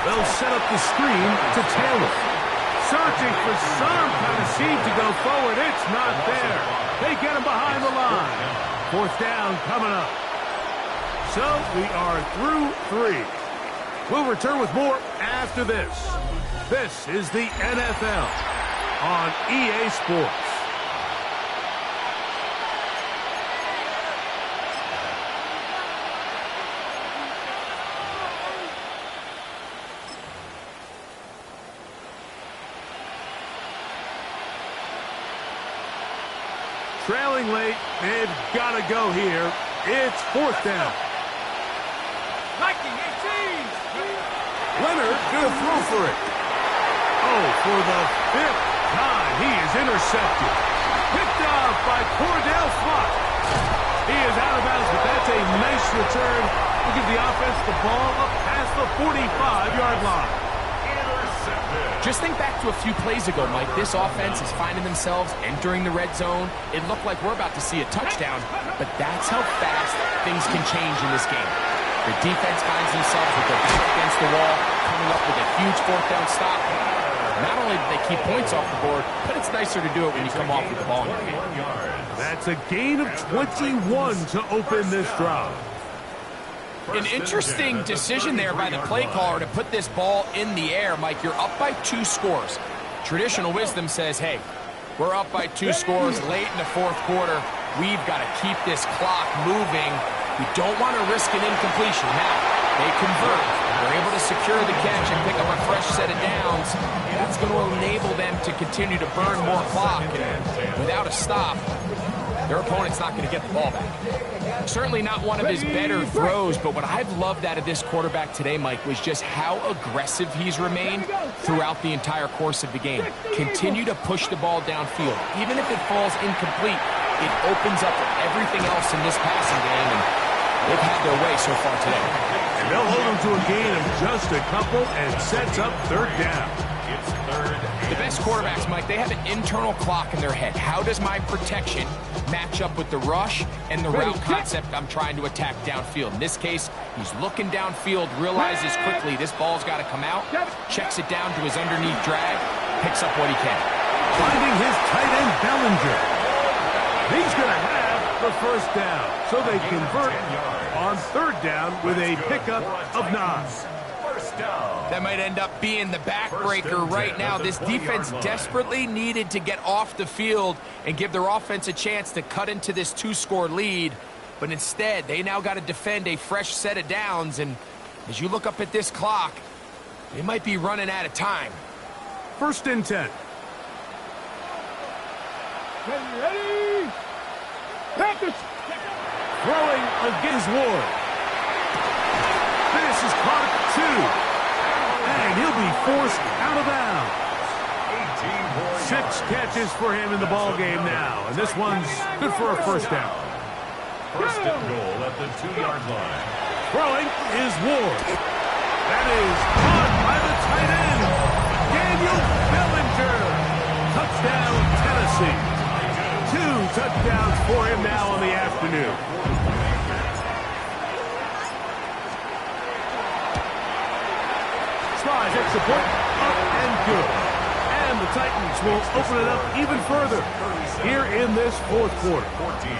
They'll set up the screen to Taylor. Searching for some kind of seed to go forward. It's not there. They get him behind the line. 4th down coming up. So we are through 3. We'll return with more after this. This is the NFL on EA Sports. Trailing late, they've got to go here. It's 4th down. Leonard gonna throw for it. Oh, for the 5th time, he is intercepted. Picked off by Cordell Flott. He is out of bounds, but that's a nice return to give the offense the ball up past the 45-yard line. Just think back to a few plays ago, Mike. This offense is finding themselves entering the red zone. It looked like we're about to see a touchdown, but that's how fast things can change in this game. The defense finds themselves with their back against the wall, coming up with a huge 4th down stop. Not only do they keep points off the board, but it's nicer to do it when you come off with the ball in your hand. That's a gain of 21 to open this drive. An interesting decision there by the play caller to put this ball in the air. Mike, you're up by 2 scores. Traditional wisdom says, hey, we're up by 2 scores late in the 4th quarter. We've got to keep this clock moving. We don't want to risk an incompletion. Now, They convert. They're able to secure the catch and pick up a fresh set of downs. That's going to enable them to continue to burn more clock. And without a stop, their opponent's not going to get the ball back. Certainly not one of his better throws, but what I've loved out of this quarterback today, Mike, was just how aggressive he's remained throughout the entire course of the game. Continue to push the ball downfield. Even if it falls incomplete, it opens up everything else in this passing game, and they've had their way so far today. And they'll hold them to a gain of just a couple and sets up third down. It's third. The best quarterbacks, Mike, they have an internal clock in their head. How does my protection match up with the rush and the route concept I'm trying to attack downfield? In this case, he's looking downfield, realizes quickly this ball's got to come out, checks it down to his underneath drag, picks up what he can. Finding his tight end, Bellinger. He's going to have the first down. So they convert on third down with a pickup of 9. That might end up being the backbreaker right now. This defense desperately needed to get off the field and give their offense a chance to cut into this 2-score lead. But instead, they now got to defend a fresh set of downs. And as you look up at this clock, they might be running out of time. 1st and 10. Ready? Practice. Throwing against Ward. This is caught at 2. And he'll be forced out of bounds. 6 catches for him in the ball game now. And this one's good for a first down. First and goal at the 2-yard line. Throwing is Ward. That is caught by the tight end, Daniel Bellinger. Touchdown, Tennessee. 2 touchdowns for him now on the afternoon. Slides extra point, up and good. And the Titans will open it up even further here in this 4th quarter. 14.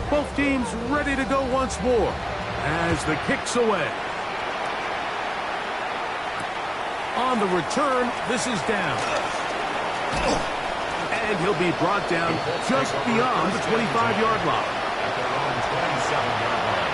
Both teams ready to go once more as the kick's away. On the return, this is down. And he'll be brought down just beyond the 25-yard line. At their own 27-yard line.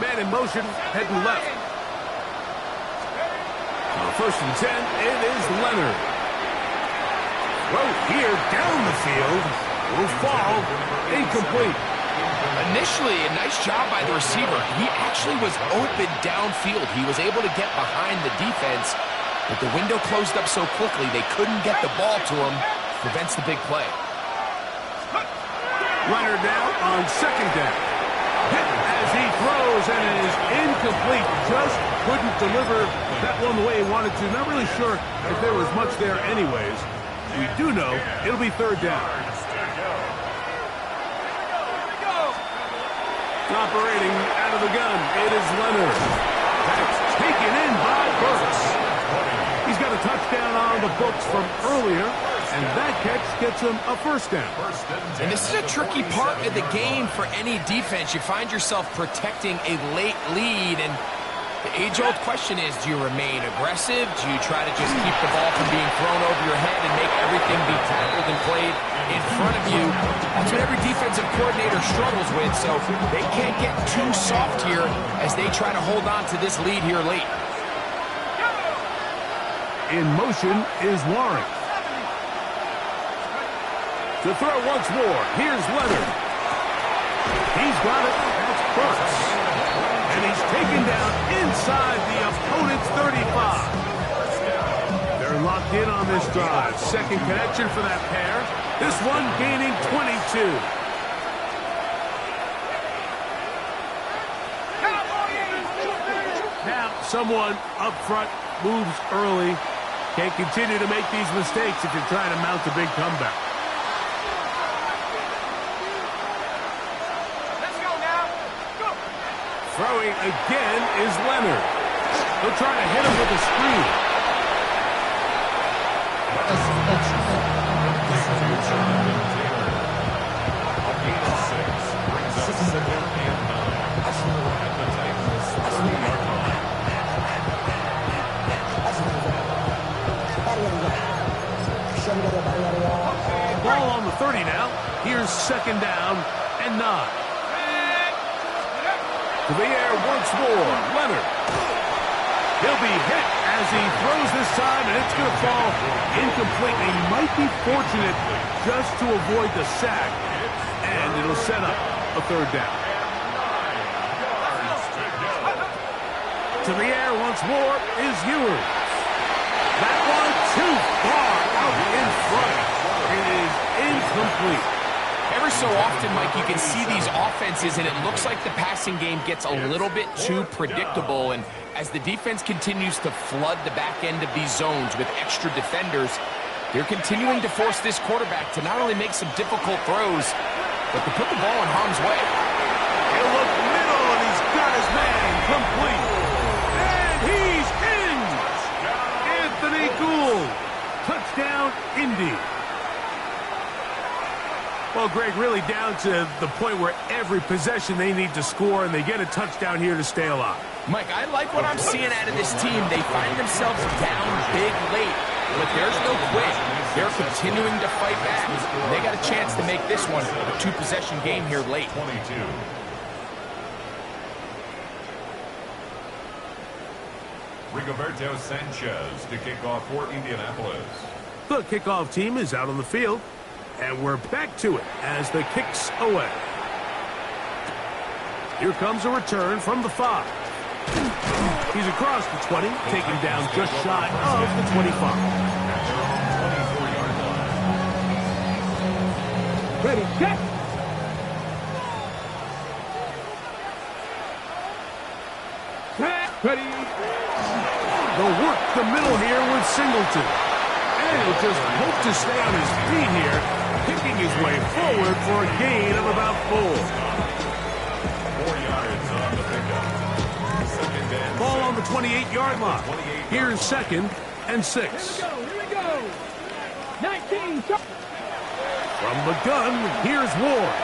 Man in motion, heading left. 1st and 10, it is Leonard. Throw here down the field. Will fall. Incomplete. Initially, a nice job by the receiver. He actually was open downfield. He was able to get behind the defense, but the window closed up so quickly they couldn't get the ball to him. Prevents the big play. Leonard now on 2nd down. Hit as he throws, and it is incomplete. Just couldn't deliver that one the way he wanted to. Not really sure if there was much there anyways. We do know it'll be 3rd down. Operating out of the gun, it is Leonard. That's taken in by Burks. He's got a touchdown on the books from earlier, and that catch gets him a first down. And this is a tricky part of the game for any defense. You find yourself protecting a late lead, and the age-old question is, do you remain aggressive? Do you try to just keep the ball from being thrown over your head and make everything be tackled and played in front of you? That's what every defensive coordinator struggles with, so they can't get too soft here as they try to hold on to this lead here late. In motion is Warren. To throw once more, here's Leonard. He's got it, that's Burks. And he's taken down inside the opponent's 35. They're locked in on this drive. 2nd connection for that pair. This one gaining 22. Now someone up front moves early. Can't continue to make these mistakes if you're trying to mount a big comeback. Throwing again is Leonard. He'll try to hit him with a screen. Ball on the 30 now. Here's second down and 9. To the air once more, Leonard. He'll be hit as he throws this time, and it's going to fall incomplete. He might be fortunate just to avoid the sack, and it'll set up a third down. To the air once more is Ewers. That one too far out in front. It is incomplete. Every so often, Mike, you can see these offenses, and it looks like the passing game gets a little bit too predictable. And as the defense continues to flood the back end of these zones with extra defenders, they're continuing to force this quarterback to not only make some difficult throws, but to put the ball in harm's way. He'll look middle, and he's got his man complete. And he's in! Anthony Gould. Touchdown, Indy. Well, Greg, really down to the point where every possession they need to score, and they get a touchdown here to stay alive. Mike, I like what I'm seeing out of this team. They find themselves down big late, but there's no quit. They're continuing to fight back. They got a chance to make this one a two-possession game here late. 22. Rigoberto Sanchez to kick off for Indianapolis. The kickoff team is out on the field. And we're back to it as the kick's away. Here comes a return from the 5. He's across the 20, taken down just shy of the 25. Ready, set. Ready. They'll work the middle here with Singleton. And he'll just hope to stay on his feet here, picking his way forward for a gain of about 4. 4 yards on the pickup. Second and Ball on the 6. 28-yard line. Here's second and 6. Here we go. 19. From the gun, here's Ward.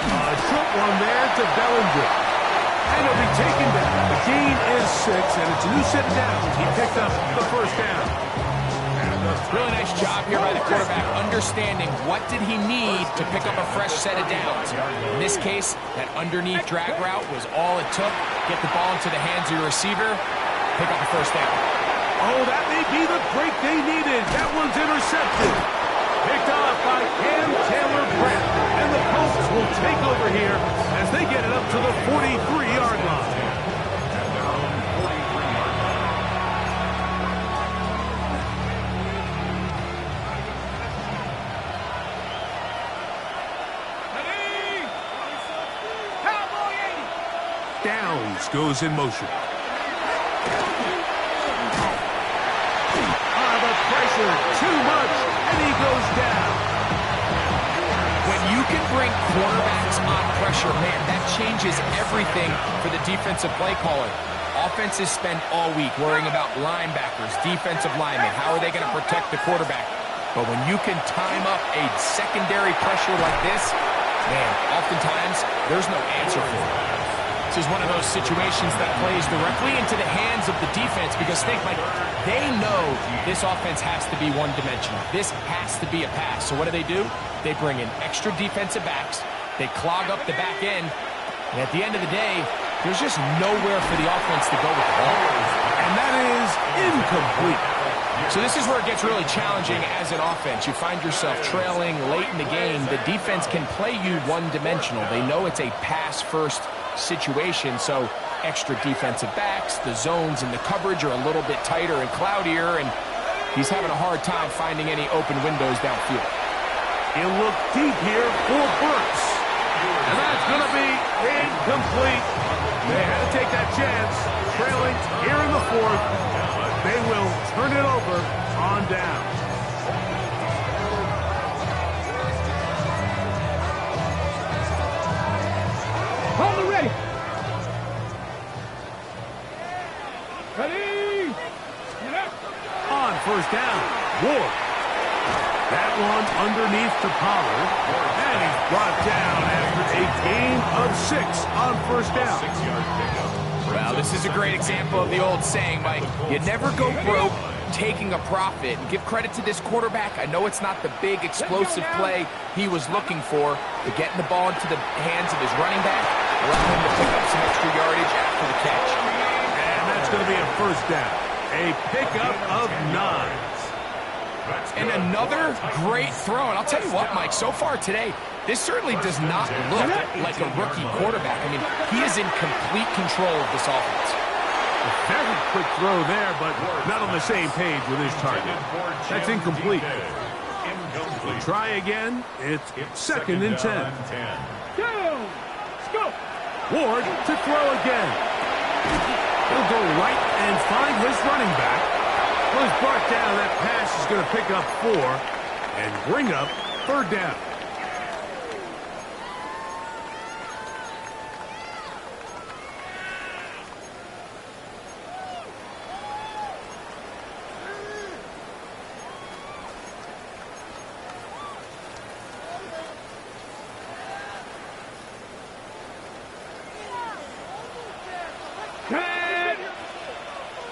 A short one there to Bellinger. And he'll be taken down. The gain is 6, and it's a new set of downs. He picked up the first down. Really nice job here by the quarterback, understanding what did he need to pick up a fresh set of downs. In this case, that underneath drag route was all it took. Get the ball into the hands of your receiver, pick up a first down. Oh, that may be the break they needed. That one's intercepted. Picked off by Cam Taylor-Britt. And the Colts will take over here as they get it up to the 43-yard line. Downs goes in motion. The pressure, too much, and he goes down. When you can bring quarterbacks on pressure, man, that changes everything for the defensive play caller. Offenses spend all week worrying about linebackers, defensive linemen. How are they going to protect the quarterback? But when you can time up a secondary pressure like this, man, oftentimes there's no answer for it. This is one of those situations that plays directly into the hands of the defense because think, like, they know this offense has to be one-dimensional. This has to be a pass. So what do? They bring in extra defensive backs. They clog up the back end. And at the end of the day, there's just nowhere for the offense to go with the ball. And that is incomplete. So this is where it gets really challenging as an offense. You find yourself trailing late in the game. The defense can play you one-dimensional. They know it's a pass-first situation, so extra defensive backs, the zones and the coverage are a little bit tighter and cloudier, and he's having a hard time finding any open windows downfield. He'll look deep here for Burks. And that's going to be incomplete. They had to take that chance, trailing here in the 4th. They will turn it over on down. Hold it ready. one underneath to Pollard. And he's brought down after a gain of 6 on first down. 6-yard pickup. Well, this is a great example of the old saying, Mike. You never go broke taking a profit. And give credit to this quarterback. I know it's not the big, explosive play he was looking for, but getting the ball into the hands of his running back, allowing him to pick up some extra yardage after the catch. And that's going to be a first down. A pickup of 9. And another great throw. And I'll tell you what, Mike, so far today, this certainly does not look like a rookie quarterback. I mean, he is in complete control of this offense. A very quick throw there, but not on the same page with his target. That's incomplete. We'll try again. It's 2nd and 10. Down. Scoop. Ward to throw again. He'll go right and find his running back. Well, he's brought down. That pass is going to pick up 4 and bring up 3rd down.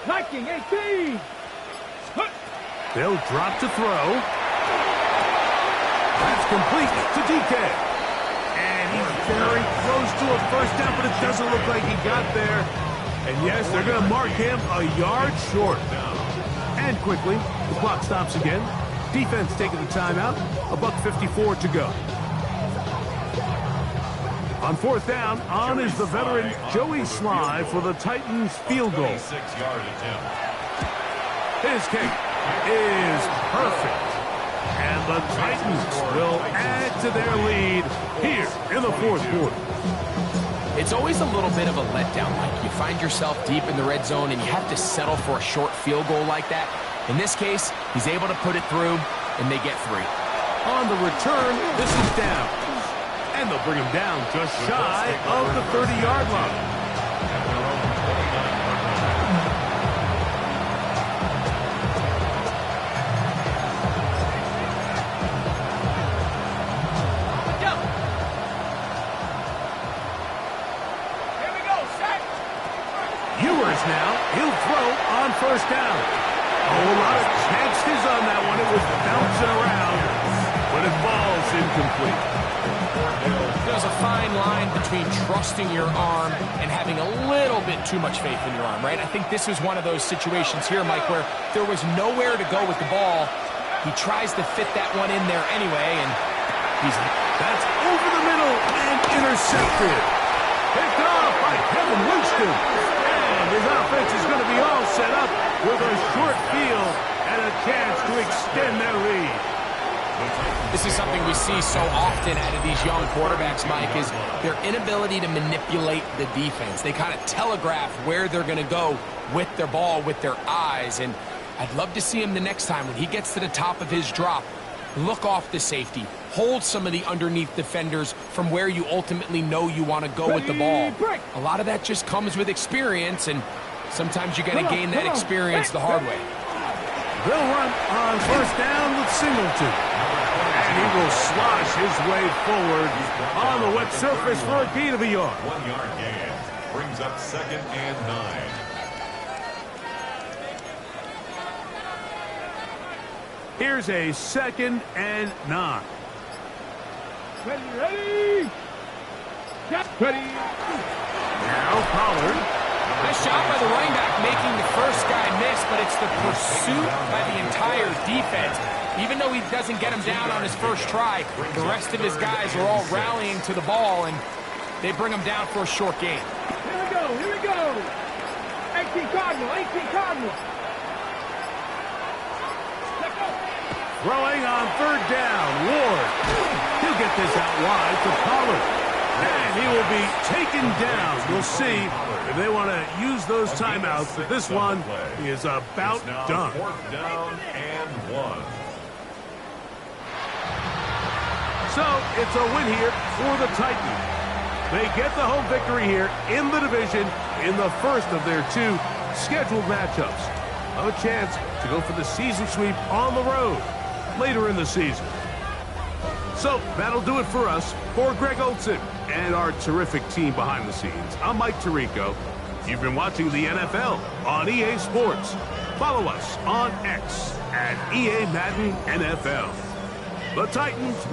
Liking 18. They'll drop to throw. That's complete to DK. And he's very close to a first down, but it doesn't look like he got there. And yes, they're going to mark him a yard short. And quickly, the clock stops again. Defense taking the timeout. $1:54 to go. On 4th down, on is the veteran Joey Sly for the Titans field goal. 6-yard attempt. His kick is perfect. And the Titans will add to their lead here in the 4th quarter. It's always a little bit of a letdown, Mike. You find yourself deep in the red zone and you have to settle for a short field goal like that. In this case, he's able to put it through and they get 3. On the return, this is down. And they'll bring him down just shy of the 30-yard line. Ewers now, he'll throw on first down. A lot of chances on that one. It was bouncing around, but it falls incomplete. There's a fine line between trusting your arm and having a little bit too much faith in your arm, right? I think this is one of those situations here, Mike, where there was nowhere to go with the ball. He tries to fit that one in there anyway, and that's over the middle and intercepted. Picked off by Kevin Winston. And his offense is going to be all set up with a short field and a chance to extend their lead. This is something we see so often out of these young quarterbacks, Mike, is their inability to manipulate the defense. They kind of telegraph where they're going to go with their ball, with their eyes. And I'd love to see him the next time when he gets to the top of his drop. Look off the safety. Hold some of the underneath defenders from where you ultimately know you want to go with the ball. A lot of that just comes with experience, and sometimes you got to gain that experience the hard way. They'll run on first down with Singleton. And he will slosh his way forward on the wet surface for a gain of a yard. 1-yard gain brings up 2nd and 9. Here's a 2nd and 9. Ready. Just ready. Now Pollard. Nice shot by the running back making the first guy miss, but it's the pursuit by the entire defense. Even though he doesn't get him down on his first try, the rest of his guys are all rallying to the ball, and they bring him down for a short gain. Here we go. 18 Cardinal. Throwing on 3rd down. Ward. He'll get this out wide to Pollard. And he will be taken down. We'll see if they want to use those timeouts. But this one is about done. 4th down and 1. So it's a win here for the Titans. They get the home victory here in the division in the first of their 2 scheduled matchups. A chance to go for the season sweep on the road later in the season. So that'll do it for us. For Greg Olson and our terrific team behind the scenes, I'm Mike Tirico. You've been watching the NFL on EA Sports. Follow us on X at EA Madden NFL. The Titans